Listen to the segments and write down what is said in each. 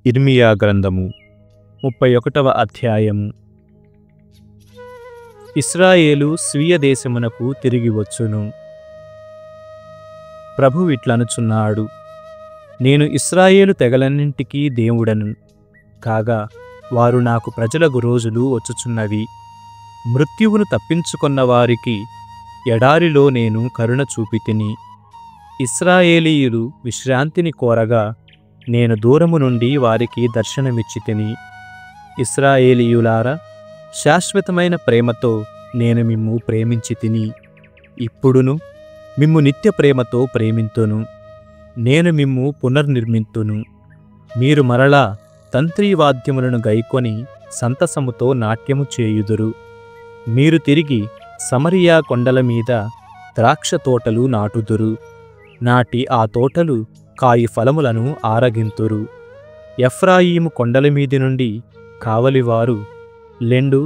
ఇర్మియా గ్రంథము 31వ అధ్యాయము. ఇశ్రాయేలు స్వీయ దేశమునకు తిరిగి వచ్చును. ప్రభు ఇట్లనుచున్నాడు, నేను ఇశ్రాయేలు తెగలన్నింటికీ దేవుడను కాగా వారు నాకు ప్రజలగు రోజులు వచ్చుచున్నవి. మృత్యువును తప్పించుకొన్న వారికి ఎడారిలో నేను కరుణ చూపితిని. ఇశ్రాయేలీయులు విశ్రాంతిని కోరగా నేను దూరము నుండి వారికి దర్శనమిచ్చితిని. ఇశ్రాయేలీయులారా, శాశ్వతమైన ప్రేమతో నేను మిమ్ము ప్రేమించితిని. ఇప్పుడును మిమ్ము నిత్య ప్రేమతో ప్రేమింతును. నేను మిమ్ము పునర్నిర్మింతును. మీరు మరలా తంత్రీవాద్యములను గైకొని సంతసముతో నాట్యము చేయుదురు. మీరు తిరిగి సమరియా కొండల మీద ద్రాక్ష తోటలు నాటుదురు. నాటి ఆ తోటలు కాయి ఫలములను ఆరగింతురు. ఎఫ్రాయిము కొండల మీది నుండి కావలివారు లెండు,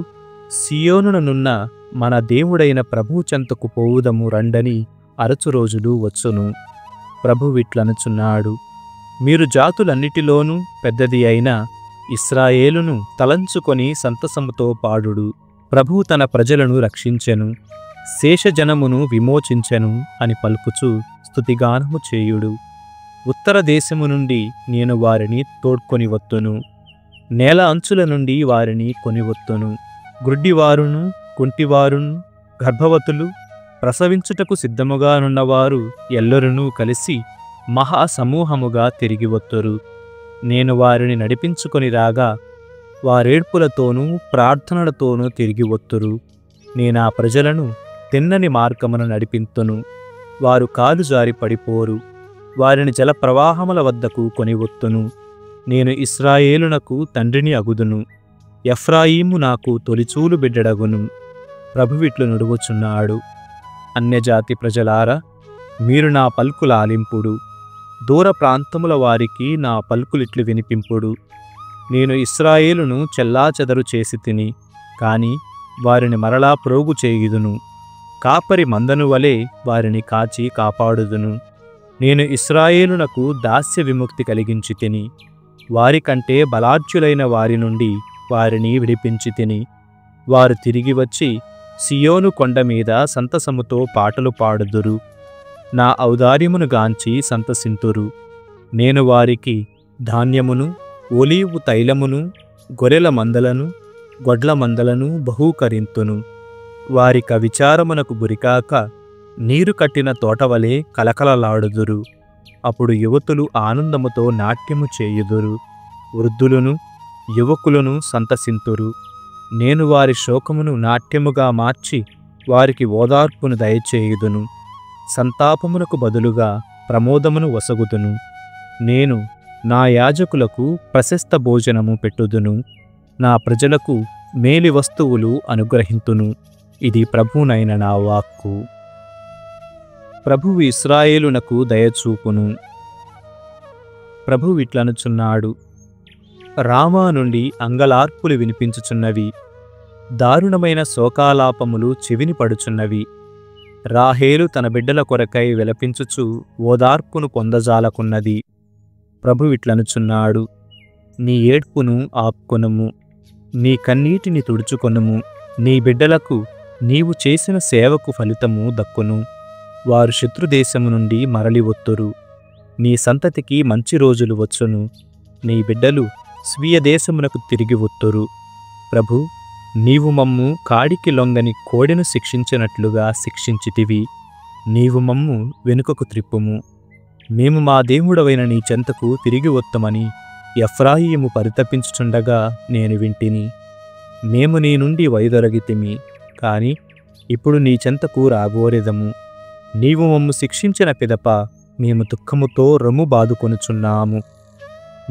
సియోనుననున్న మన దేవుడైన ప్రభువు చెంతకు పోవుదము రండని అరచు రోజులు వచ్చును. ప్రభువిట్లనుచున్నాడు, మీరు జాతులన్నిటిలోనూ పెద్దది అయిన ఇశ్రాయేలును తలంచుకొని సంతసముతో పాడుడు. ప్రభువు తన ప్రజలను రక్షించెను, శేషజనమును విమోచించెను అని పలుకుచు స్తుతిగానము చేయుడు. ఉత్తర దేశము నుండి నేను వారిని తోడ్కొని వత్తును. నేల అంచుల నుండి వారిని కొనివత్తును. గ్రుడ్డివారును, కుంటివారును, గర్భవతులు, ప్రసవించుటకు సిద్ధముగానున్నవారు ఎల్లరునూ కలిసి మహాసమూహముగా తిరిగి వత్తురు. నేను వారిని నడిపించుకొని రాగా వారేడ్పులతోనూ ప్రార్థనలతోనూ తిరిగి వత్తురు. నేనా ప్రజలను తిన్నని మార్గమున నడిపింతును. వారు కాలు జారి పడిపోరు. వారిని జలప్రవాహముల వద్దకు కొనివొత్తును. నేను ఇశ్రాయేలునకు తండ్రిని అగుదును. ఎఫ్రాయిము నాకు తొలిచూలు బిడ్డడగును. ప్రభువిట్లు నుడువుచున్నాడు, అన్యజాతి ప్రజలారా, మీరు నా పలుకులాలింపుడు. దూర ప్రాంతముల వారికి నా పలుకులిట్లు వినిపింపుడు. నేను ఇశ్రాయేలును చెల్లాచెదరు చేసి తిని, కాని వారిని మరలా ప్రోగు చేయుదును. కాపరి మందను వలె వారిని కాచి కాపాడుదును. నేను ఇశ్రాయేలునకు దాస్య విముక్తి కలిగించి తిని, వారికంటే బలాఢ్యులైన వారి నుండి వారిని విడిపించి తిని. వారు తిరిగి వచ్చి సియోను కొండ మీద సంతసముతో పాటలు పాడుదురు. నా ఔదార్యమును గాంచి సంతసింతురు. నేను వారికి ధాన్యమును, ఒలీవు తైలమును, గొర్రెల మందలను, గొడ్ల మందలను బహూకరింతును. వారిక విచారమునకు గురికాక నీరు కట్టిన తోటవలే కలకలలాడుదురు. అప్పుడు యువతులు ఆనందముతో నాట్యము చేయుదురు. వృద్ధులను, యువకులను సంతసింతురు. నేను వారి శోకమును నాట్యముగా మార్చి వారికి ఓదార్పును దయచేయుదును. సంతాపమునకు బదులుగా ప్రమోదమును వసగుదును. నేను నా యాజకులకు ప్రశస్త భోజనము పెట్టుదును. నా ప్రజలకు మేలి వస్తువులు అనుగ్రహింతును. ఇది ప్రభువునైన నా వాక్కు. ప్రభువు ఇశ్రాయేలునకు దయచూపును. ప్రభువు ఇట్లనుచున్నాడు, రామా నుండి అంగలార్పులు వినిపించుచున్నవి. దారుణమైన శోకాలాపములు చెవిని పడుచున్నవి. రాహేలు తన బిడ్డల కొరకై విలపించుచు ఓదార్పును పొందజాలకున్నది. ప్రభువు ఇట్లనుచున్నాడు, నీ ఏడ్పును ఆపుకొనుము, నీ కన్నీటిని తుడుచుకొనుము. నీ బిడ్డలకు నీవు చేసిన సేవకు ఫలితము దక్కును. వారు శత్రుదేశము నుండి మరలి వత్తురు. నీ సంతతికి మంచి రోజులు వచ్చును. నీ బిడ్డలు స్వీయ దేశమునకు తిరిగి వత్తురు. ప్రభు, నీవు మమ్ము కాడికి లొంగని కోడెను శిక్షించినట్లుగా శిక్షించితివి. నీవు మమ్ము వెనుకకు త్రిప్పుము. మేము మా దేవుడవైన నీ చెంతకు తిరిగి వత్తమని ఎఫ్రాయిము పరితపించుచుండగా నేను వింటిని. మేము నీ నుండి వైదొలగితిమి, కాని ఇప్పుడు నీ చెంతకు రాగోరెదము. నీవు మమ్ము శిక్షించిన పిదప మేము దుఃఖముతో రొమ్ము బాదుకొనుచున్నాము.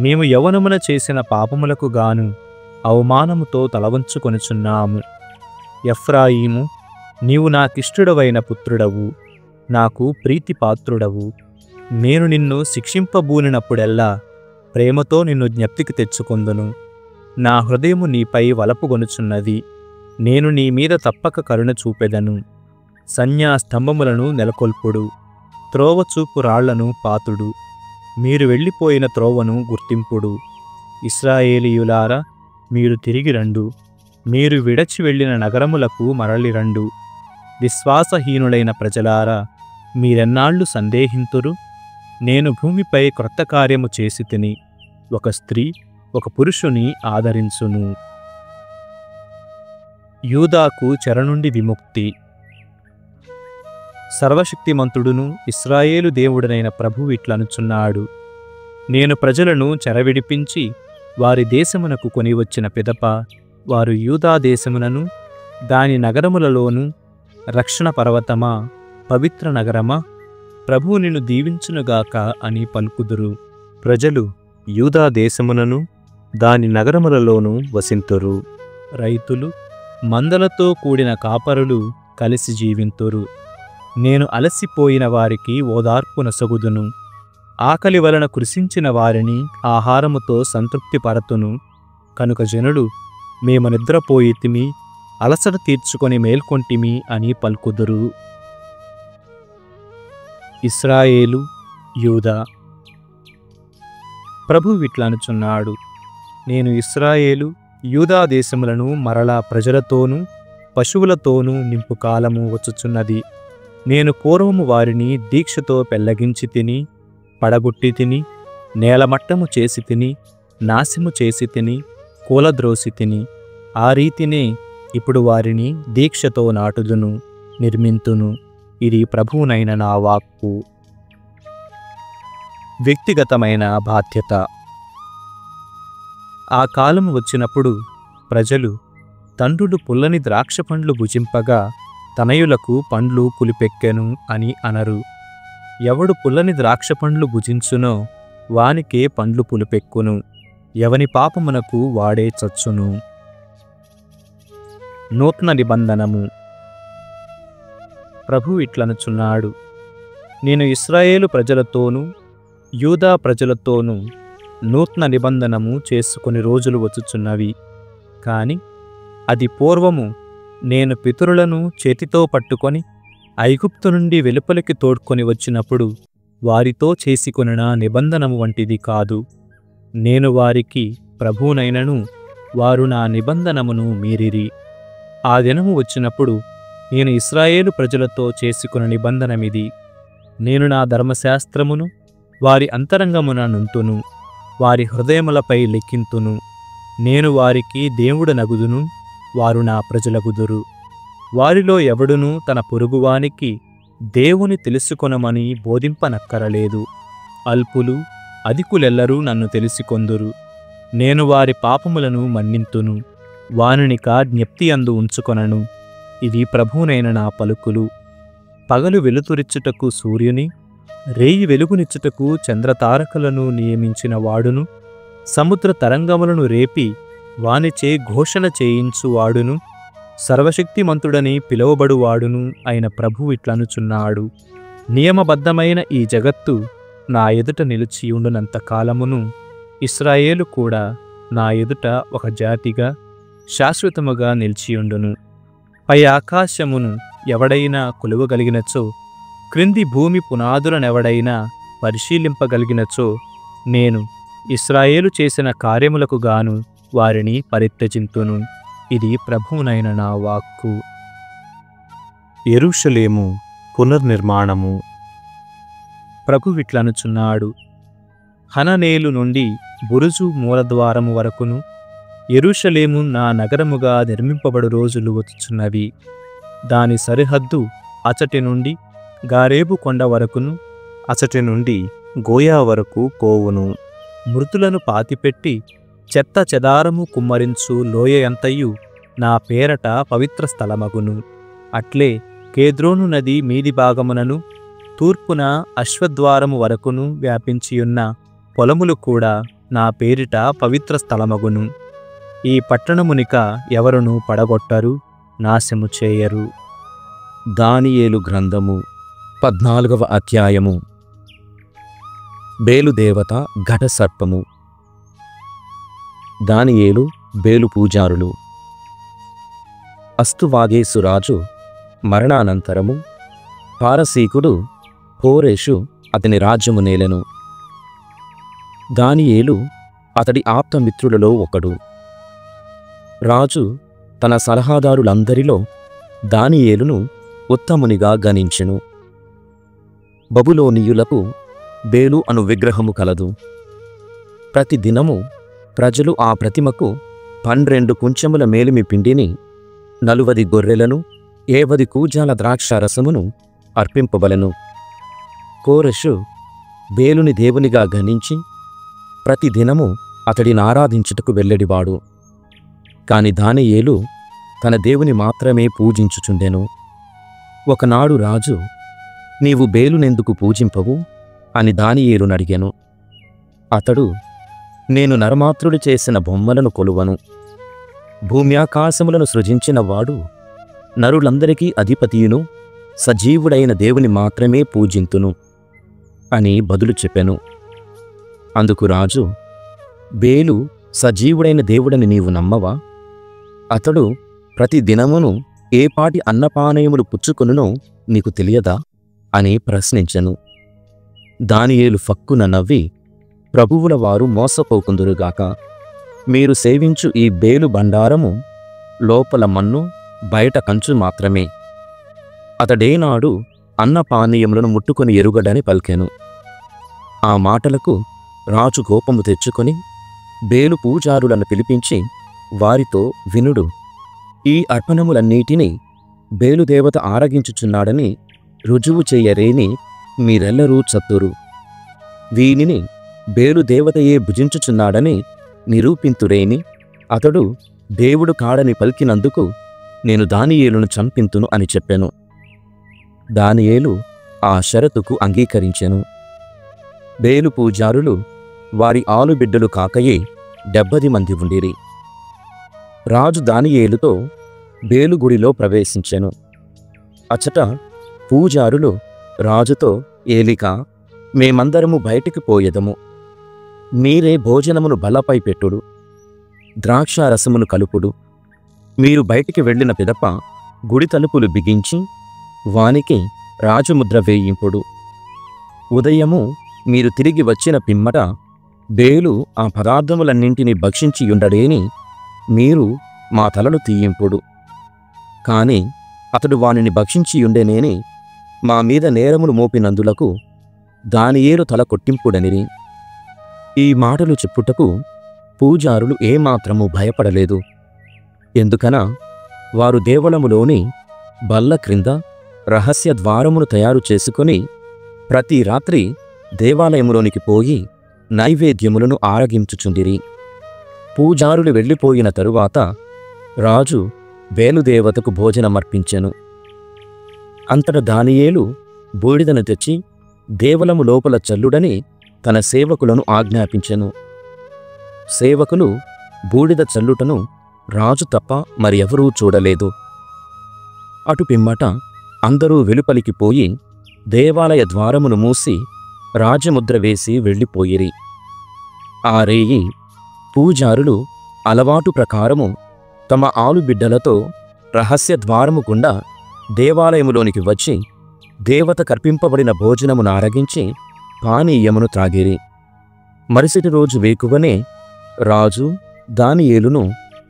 మేము యవ్వనమున చేసిన పాపములకు గాను అవమానముతో తలవంచుకొనుచున్నాము. ఎఫ్రాయిము, నీవు నాకిష్టుడవైన పుత్రుడవు, నాకు ప్రీతిపాత్రుడవు. నేను నిన్ను శిక్షింపబూనినప్పుడెల్లా ప్రేమతో నిన్ను జ్ఞప్తికి తెచ్చుకొందును. నా హృదయము నీపై వలపుగొనుచున్నది. నేను నీ మీద తప్పక కరుణ చూపెదను. సంజ్ఞాస్తంభములను నెలకొల్పుడు, త్రోవచూపు రాళ్లను పాతుడు. మీరు వెళ్ళిపోయిన త్రోవను గుర్తింపుడు. ఇశ్రాయేలీయులారా, మీరు తిరిగి రండు. మీరు విడచి వెళ్ళిన నగరములకు మరలి రండు. విశ్వాసహీనులైన ప్రజలారా, మీరెన్నాళ్ళు సందేహింతురు? నేను భూమిపై క్రొత్త కార్యము చేసి తిని, ఒక స్త్రీ ఒక పురుషుని ఆదరించును. యూదాకు చెర నుండి విముక్తి. సర్వశక్తిమంతుడును ఇశ్రాయేలు దేవుడనైన ప్రభువు ఇట్లనుచున్నాడు: నేను ప్రజలను చెరవిడిపించి వారి దేశమునకు కొనివచ్చిన పిదప వారు యూదా దేశమునను దాని నగరములలోను, రక్షణ పర్వతమా, పవిత్ర నగరమా, ప్రభువు నిన్ను దీవించునుగాక అని పలుకుదురు. ప్రజలు యూదా దేశమునను దాని నగరములలోనూ వసింతురు. రైతులు, మందలతో కూడిన కాపరులు కలిసి జీవింతురు. నేను అలసిపోయిన వారికి ఓదార్పు నొసగుదును. ఆకలి వలన కృశించిన వారిని ఆహారముతో సంతృప్తిపరతును. కనుక జనులు, మేము నిద్రపోయితిమి, అలసట తీర్చుకొని మేల్కొంటిమి అని పలుకుదురు. ఇశ్రాయేలు, యూదా. ప్రభువు ఇట్లనుచున్నాడు: నేను ఇశ్రాయేలు, యూదా దేశములను మరలా ప్రజలతోనూ పశువులతోనూ నింపు కాలము వచ్చుచున్నది. నేను పూర్వము వారిని దీక్షతో పెళ్లగించి తిని, పడగొట్టి తిని, నేలమట్టము చేసి తిని, నాశము చేసి తిని, కూలద్రోసి తిని, ఆ రీతినే ఇప్పుడు వారిని దీక్షతో నాటుదును, నిర్మింతును. ఇది ప్రభువునైన నా వాక్కు. వ్యక్తిగతమైన బాధ్యత. ఆ కాలము వచ్చినప్పుడు ప్రజలు, తండ్రులు పుల్లని ద్రాక్ష పండ్లు భుజింపగా తనయులకు పండ్లు పులిపెక్కెను అని అనరు. ఎవడు పుల్లని ద్రాక్ష పండ్లు భుజించునో వానికే పండ్లు పులిపెక్కును. ఎవని పాపమునకు వాడే చచ్చును. నూతన నిబంధనము. ప్రభువు ఇట్లనుచున్నాడు: నేను ఇశ్రాయేలు ప్రజలతోనూ యూదా ప్రజలతోనూ నూతన నిబంధనము చేసుకొని రోజులు వచ్చుచున్నవి. కాని అది పూర్వము నేను పితరులను చేతితో పట్టుకొని ఐగుప్తు నుండి వెలుపలికి తోడ్కొని వచ్చినప్పుడు వారితో చేసుకొనిన నిబంధనము వంటిది కాదు. నేను వారికి ప్రభువునైనను వారు నా నిబంధనమును మీరిరి. ఆ దినము వచ్చినప్పుడు నేను ఇశ్రాయేలు ప్రజలతో చేసుకున్న నిబంధనమిది: నేను నా ధర్మశాస్త్రమును వారి అంతరంగమున నుంతును, వారి హృదయములపై లిఖింతును. నేను వారికి దేవుడనగుదును, వారు నా ప్రజలగుదురు. వారిలో ఎవడునూ తన పొరుగువానికి దేవుని తెలుసుకొనమని బోధింపనక్కరలేదు. అల్పులు, అధికులెల్లరూ నన్ను తెలిసికొందురు. నేను వారి పాపములను మన్నింతును, వానినిక జ్ఞప్తి అందు ఉంచుకొనను. ఇవి ప్రభువునైన నా పలుకులు. పగలు వెలుతురిచ్చుటకు సూర్యుని, రేయి వెలుగునిచ్చుటకు చంద్రతారకలను నియమించిన వాడును, సముద్ర తరంగములను రేపి వానిచే ఘోషణ చేయించువాడును, సర్వశక్తిమంతుడని పిలువబడువాడును అయిన ప్రభువు ఇట్లనుచున్నాడు: నియమబద్ధమైన ఈ జగత్తు నా ఎదుట నిలిచియుండునంత కాలమును ఇశ్రాయేలు కూడా నా ఎదుట ఒక జాతిగా శాశ్వతముగా నిలిచియుండును. పై ఆకాశమును ఎవడైనా కొలువగలిగినచో, క్రింది భూమి పునాదులనెవడైనా పరిశీలింపగలిగినచో, నేను ఇశ్రాయేలు చేసిన కార్యములకు గాను వారిని పరిత్యజింతును. ఇది ప్రభువునైన నా వాక్కు. యెరూషలేము పునర్నిర్మాణము. ప్రభువిట్లనుచున్నాడు: హననేలు నుండి బురుజు మూలద్వారము వరకును యెరూషలేము నా నగరముగా నిర్మింపబడు రోజులు వచ్చుచున్నవి. దాని సరిహద్దు అచటి నుండి గారేబు కొండ వరకును, అచటి నుండి గోయా వరకు పోవును. మృతులను పాతిపెట్టి చెత్త చెదారము కుమ్మరించు లోయ ఎంతయు నా పేరట పవిత్ర స్థలమగును. అట్లే కేద్రోను నది మీది భాగమునను తూర్పున అశ్వద్వారము వరకును వ్యాపించియున్న పొలములు కూడా నా పేరిట పవిత్ర స్థలమగును. ఈ పట్టణమునిక ఎవరును పడగొట్టరు, నాశము చేయరు. దానియేలు గ్రంథము 14వ అధ్యాయము. బేలుదేవత ఘటసర్పము. దానియేలు బేలు పూజారులు. అస్తువాగేసురాజు మరణానంతరము పారసీకుడు హోరేషు అతని రాజ్యము నేలెను. దానియేలు అతడి ఆప్తమిత్రులలో ఒకడు. రాజు తన సలహాదారులందరిలో దానియేలును ఉత్తమునిగా గణించెను. బబులోనీయులకు బేలు అను విగ్రహము కలదు. ప్రతి దినము ప్రజలు ఆ ప్రతిమకు 12 కుంచెముల మేలిమి పిండిని, 40 గొర్రెలను, 70 కూజాల ద్రాక్షారసమును అర్పింపవలెను. కోరెషు బేలుని దేవునిగా గణించి ప్రతి దినము అతడిని ఆరాధించుటకు వెళ్ళెడివాడు. కాని దానియేలు తన దేవుని మాత్రమే పూజించుచుండెను. ఒకనాడు రాజు, నీవు బేలునెందుకు పూజింపవు అని దానియేలునడిగెను. అతడు, నేను నరమాత్రుడు చేసిన బొమ్మలను కొలువను. భూమ్యాకాశములను సృజించిన వాడు, నరులందరికీ అధిపతియును, సజీవుడైన దేవుని మాత్రమే పూజింతును అని బదులు చెప్పెను. అందుకు రాజు, బేలు సజీవుడైన దేవుడని నీవు నమ్మవా? అతడు ప్రతి దినమును ఏపాటి అన్నపానయములు పుచ్చుకొనునో నీకు తెలియదా అని ప్రశ్నించెను. దానియేలు ఫక్కున నవ్వి, ప్రభువుల వారు మోసపోకుందురుగాక. మీరు సేవించు ఈ బేలు బండారము లోపల మన్ను, బయట కంచు మాత్రమే. అతడేనాడు అన్నపానీయములను ముట్టుకొని ఎరుగడని పలికెను. ఆ మాటలకు రాజు కోపము తెచ్చుకొని బేలు పూజారులను పిలిపించి వారితో, వినుడు, ఈ అర్పణములన్నిటినీ బేలుదేవత ఆరగించుచున్నాడని రుజువు చేయరేని మీరెల్లరూ చత్తురు. వీనిని బేలుదేవతయే భుజించుచున్నాడని నిరూపింతురేని అతడు దేవుడు కాడని పలికినందుకు నేను దానియేలును చంపింతును అని చెప్పెను. దానియేలు ఆ షరతుకు అంగీకరించెను. బేలు పూజారులు వారి ఆలుబిడ్డలు కాకయే 70 మంది ఉండిరి. రాజు దానియేలుతో బేలు గుడిలో ప్రవేశించెను. అచ్చట పూజారులు రాజుతో, ఏలికా, మేమందరము బయటికి పోయెదము. మీరే భోజనమును బల్లపై పెట్టుడు, ద్రాక్షారసమును కలుపుడు. మీరు బయటికి వెళ్ళిన పిదప గుడి తలుపులు బిగించి వానికి రాజముద్ర వేయింపుడు. ఉదయము మీరు తిరిగి వచ్చిన పిమ్మట బేలు ఆ పదార్థములన్నింటినీ భక్షించియుండడేని మీరు మా తలలు తీయింపుడు. కాని అతడు వానిని భక్షించియుండెనేని మా మీద నేరములు మోపినందులకు దానియేలు తల కొట్టింపుడనిరి. ఈ మాటలు చెప్పుటకు పూజారులు ఏమాత్రము భయపడలేదు. ఎందుకన వారు దేవళములోని బల్ల క్రింద రహస్య ద్వారమును తయారు చేసుకొని ప్రతి రాత్రి దేవాలయములోనికి పోయి నైవేద్యములను ఆరగించుచుండిరి. పూజారులు వెళ్ళిపోయిన తరువాత రాజు బేలుదేవతకు భోజనమర్పించెను. అంతట దానియేలు బూడిదను తెచ్చి దేవలము లోపల చల్లుడని తన సేవకులను ఆజ్ఞాపించెను. సేవకులు బూడిద చల్లుటను రాజు తప్ప మరి ఎవరూ చూడలేదు. అటు పిమ్మట అందరూ వెలుపలికి పోయి దేవాలయ ద్వారమును మూసి రాజముద్ర వేసి వెళ్ళిపోయిరి. ఆ రేయి పూజారులు అలవాటు ప్రకారము తమ ఆలుబిడ్డలతో రహస్య ద్వారము గుండా దేవాలయములోనికి వచ్చి దేవత కర్పింపబడిన భోజనమును ఆరగించి పానీయమును త్రాగిరి. మరుసటి రోజు వేకువనే రాజు దానియేలును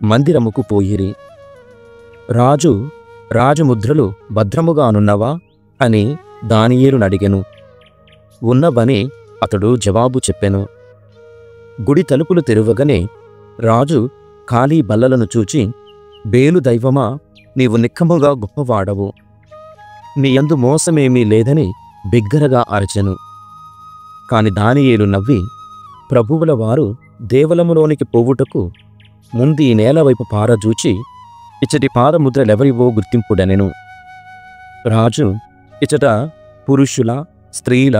మందిరముకు పోయిరి. రాజు, రాజముద్రలు భద్రముగానున్నవా అని దానియేలునడిగెను. ఉన్నవని అతడు జవాబు చెప్పెను. గుడి తలుపులు తెరువగనే రాజు ఖాళీ బల్లలను చూచి, బేలు దైవమా, నీవు నిక్కముగా గొప్పవాడవు, నీయందు మోసమేమీ లేదని బిగ్గరగా అరచెను. కాని దానియేలు నవ్వి, ప్రభువుల వారు దేవలములోనికి పోవుటకు ముందీ నేలవైపు పారజూచి ఇచ్చటి పాదముద్రలెవరివో గుర్తింపుడనెను. రాజు, ఇచ్చట పురుషుల, స్త్రీల,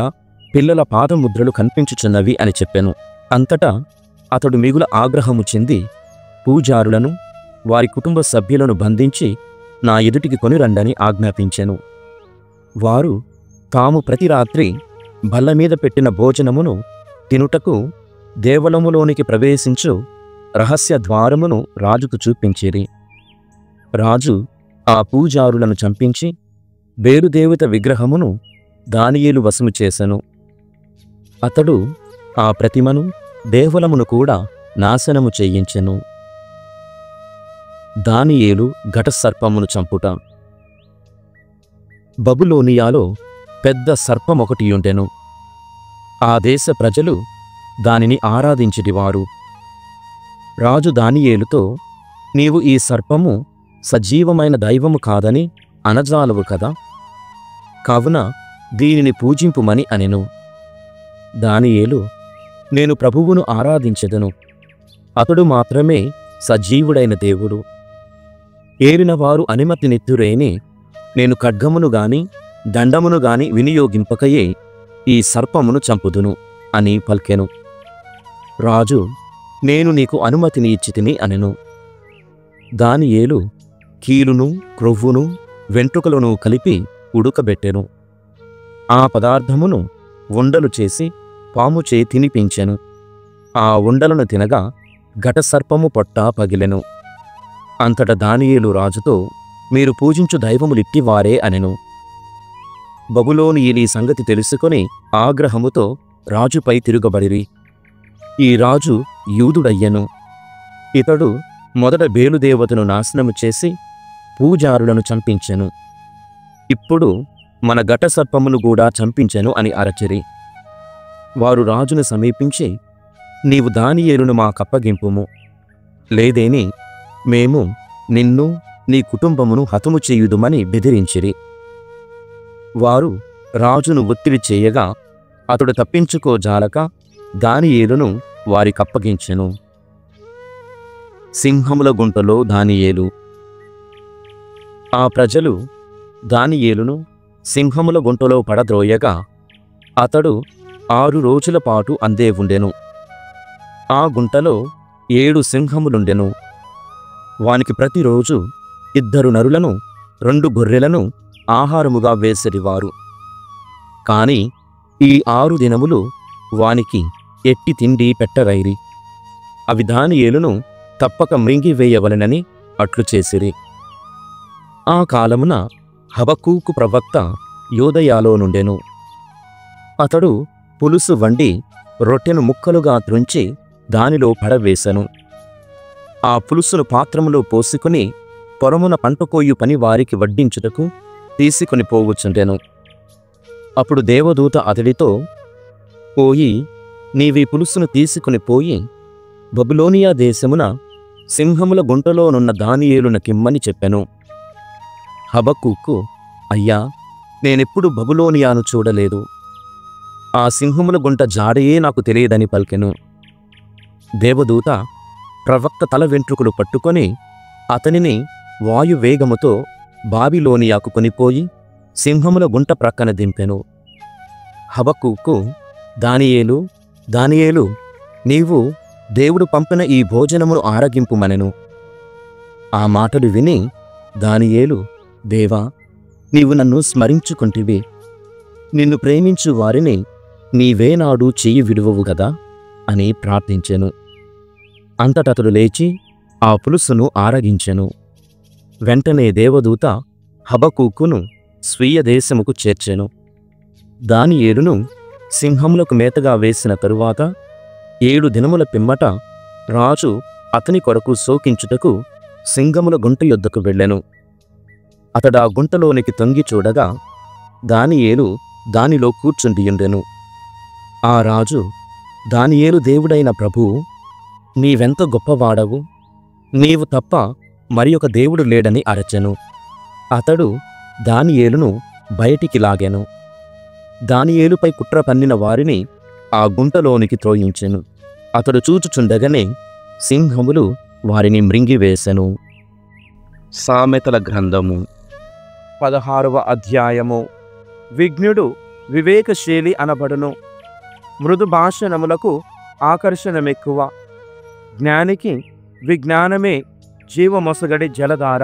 పిల్లల పాదముద్రలు కనిపించుచున్నవి అని చెప్పెను. అంతటా అతడు మిగుల ఆగ్రహము చెంది పూజారులను వారి కుటుంబ సభ్యులను బంధించి నా ఎదుటికి కొనిరండని ఆజ్ఞాపించెను. వారు తాము ప్రతి రాత్రి బల్లమీద పెట్టిన భోజనమును తినుటకు దేవలములోనికి ప్రవేశించు రహస్య ద్వారమును రాజుకు చూపించిరి. రాజు ఆ పూజారులను చంపించి బేలుదేవత విగ్రహమును దానియేలు వశము చేసెను. అతడు ఆ ప్రతిమను దేవలమును కూడా నాశనము చేయించెను. దానియేలు ఘటసర్పమును చంపుట. బబులోనియాలో పెద్ద సర్పమొకటియుండెను. ఆ దేశ ప్రజలు దానిని ఆరాధించిటివారు. రాజు దానియేలుతో, నీవు ఈ సర్పము సజీవమైన దైవము కాదని అనజాలవు కదా, కావున దీనిని పూజింపుమని అనెను. దానియేలు, నేను ప్రభువును ఆరాధించెదను, అతడు మాత్రమే సజీవుడైన దేవుడు. ఏలినవారు అనుమతినిత్తురేని నేను ఖడ్గమును గాని దండమును గాని వినియోగింపకయే ఈ సర్పమును చంపుదును అని పల్కెను. రాజు, నేను నీకు అనుమతిని ఇచ్చితిని అనెను. దానియేలు కీలును క్రొవ్వును వెంట్రుకలను కలిపి ఉడుకబెట్టెను. ఆ పదార్థమును ఉండలు చేసి పాముచే తినిపించెను. ఆ ఉండలను తినగా ఘటసర్పము పొట్ట పగిలెను. అంతట దానియేలు రాజుతో, మీరు పూజించు దైవములిట్టివారే అనెను. బబులోనీయులీ సంగతి తెలుసుకొని ఆగ్రహముతో రాజుపై తిరుగబడిరి. ఈ రాజు యూదుడయ్యెను. ఇతడు మొదట బేలుదేవతను నాశనము చేసి పూజారులను చంపించెను. ఇప్పుడు మన ఘటసర్పమును కూడా చంపించెను అని అరచిరి. వారు రాజును సమీపించి, నీవు దానియేలును మాకప్పగింపుము, లేదేని మేము నిన్ను నీ కుటుంబమును హతము చేయుదుమని బెదిరించిరి. వారు రాజును ఒత్తిడి చేయగా అతడు తప్పించుకోజాలక దానియేలును వారికప్పగించెను. సింహముల గుంటలో దానియేలు. ఆ ప్రజలు దానియేలును సింహముల గుంటలో పడద్రోయగా అతడు 6 రోజుల పాటు అందే ఉండెను. ఆ గుంటలో 7 సింహములుండెను. వానికి ప్రతిరోజు 2 నరులను 2 గొర్రెలను ఆహారముగా వేసెడివారు. కాని ఈ 6 దినములు వానికి ఎట్టి తిండి పెట్టరైరి. అవి దానియేలును తప్పక మృంగివేయవలెనని అట్లు చేసిరి. ఆ కాలమున హబక్కూకు ప్రవక్త యోదయాలో నుండెను. అతడు పులుసు వండి రొట్టెను ముక్కలుగా త్రుంచి దానిలో పడవేశను. ఆ పులుసును పాత్రములో పోసుకుని పొరమున పంటకోయు పని వారికి వడ్డించుటకు తీసుకుని పోవుచుండెను. అప్పుడు దేవదూత అతడితో, పోయి నీవీ పులుసును తీసుకుని పోయి బబులోనియా దేశమున సింహముల గుంటలోనున్న దానియేలునకిమ్మని చెప్పెను. హబక్కూకు, అయ్యా, నేనెప్పుడు బబులోనియాను చూడలేదు, ఆ సింహముల గుంట జాడయే నాకు తెలియదని పలికెను. దేవదూత ప్రవక్త తల వెంట్రుకలు పట్టుకొని అతనిని వాయువేగముతో బాబిలోనియాకు కొనిపోయి సింహముల గుంట ప్రక్కన దింపెను. హబక్కూకు, దానియేలు, దానియేలు, నీవు దేవుడు పంపిన ఈ భోజనమును ఆరగింపుమనెను. ఆ మాటలు విని దానియేలు, దేవా, నీవు నన్ను స్మరించుకుంటివి, నిన్ను ప్రేమించు వారిని నీవేనాడు చెయ్యి విడువవు గదా అని ప్రార్థించెను. అంతటతడు లేచి ఆ పులుసును ఆరగించెను. వెంటనే దేవదూత హబక్కూకును స్వీయ దేశముకు చేర్చెను. దానియేలును సింహములకు మేతగా వేసిన తరువాత 7 దినముల పిమ్మట రాజు అతని కొరకు శోకించుటకు సింహముల గుంట యొద్దకు వెళ్ళెను. అతడా గుంటలోనికి తొంగి చూడగా దానియేలు దానిలో కూర్చుండియుండెను. ఆ రాజు, దానియేలు దేవుడైన ప్రభువు, నీవెంత గొప్పవాడవు, నీవు తప్ప మరి ఒక దేవుడు లేడని అరచెను. అతడు దానియేలును బయటికి లాగెను. దానియేలుపై కుట్ర పన్నిన వారిని ఆ గుంటలోనికి త్రోయించెను. అతడు చూచుచుండగానే సింహములు వారిని మృంగివేశెను. సామెతల గ్రంథము 16వ అధ్యాయము. విజ్ఞుడు వివేకశీలి అనబడును, మృదు భాషణములకు ఆకర్షణమెక్కువ. జ్ఞానికి విజ్ఞానమే జీవమొసగడి జలధార,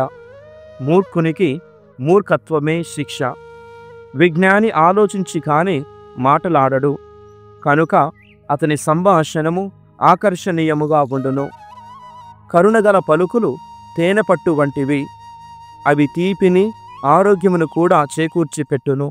మూర్ఖునికి మూర్ఖత్వమే శిక్ష. విజ్ఞాని ఆలోచించి కాని మాటలాడడు, కనుక అతని సంభాషణము ఆకర్షణీయముగా ఉండును. కరుణగల పలుకులు తేనెపట్టు వంటివి, అవి తీపిని ఆరోగ్యమును కూడా చేకూర్చి పెట్టును.